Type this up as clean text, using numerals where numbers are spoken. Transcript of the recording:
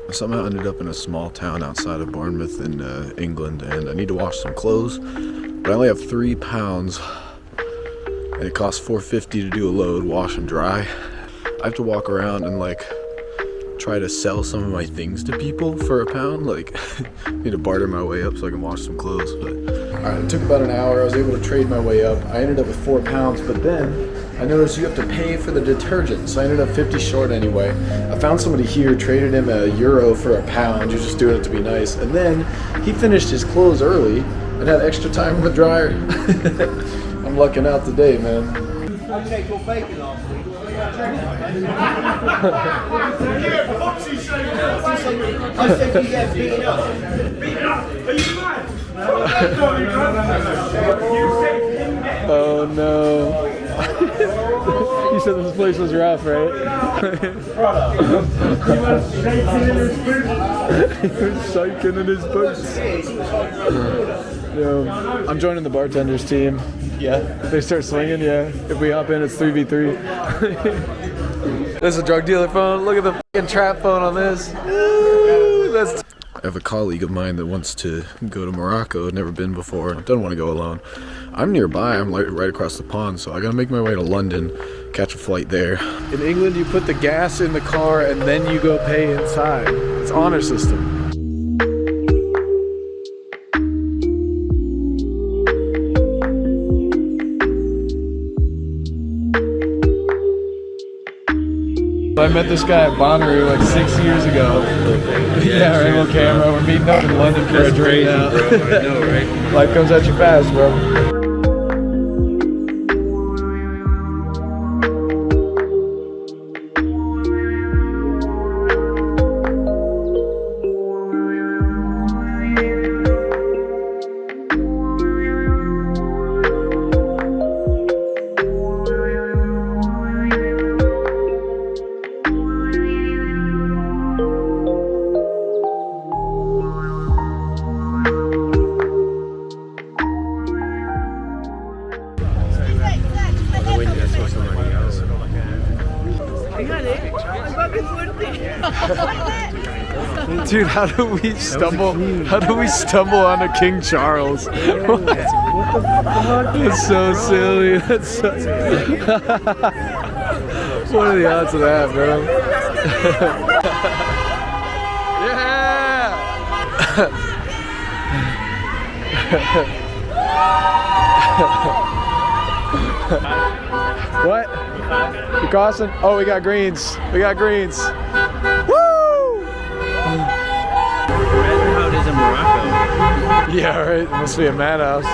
I somehow ended up in a small town outside of Bournemouth in England, and I need to wash some clothes, but I only have £3, and it costs $4.50 to do a load, wash and dry. I have to walk around and like try to sell some of my things to people for £1. Like, I need to barter my way up so I can wash some clothes. But alright, it took about an hour. I was able to trade my way up. I ended up with £4, but then I noticed you have to pay for the detergent, so I ended up 50 short anyway. I found somebody here, traded him €1 for £1. You're just doing it to be nice. And then he finished his clothes early and had extra time in the dryer. I'm lucking out today, man. I checked your bacon last week. I said you get beaten up. Beaten up? Are you mad? Oh no. You said this place was rough, right? He was shaking in his boots. He was shaking in his boots. Yo, I'm joining the bartenders team. Yeah. If they start swinging, yeah. If we hop in, it's 3v3. This is a drug dealer phone. Look at the fucking trap phone on this. That's I have a colleague of mine that wants to go to Morocco. I've never been before. Doesn't want to go alone. I'm nearby. I'm like right across the pond, so I gotta make my way to London, catch a flight there. in England, you put the gas in the car and then you go pay inside. It's honor system. I met this guy at Bonnaroo like 6 years ago. Yeah, right, little camera. We're meeting up in London for a drink now. Bro. I know, right? Life comes at you fast, bro. Dude, how do we stumble onto King Charles? What the fuck? That's so silly. That's so what are the odds of that, bro? Yeah! What? You crossing? Oh, we got greens. We got greens. Woo! Imagine how it is in Morocco. Yeah, right. It must be a madhouse.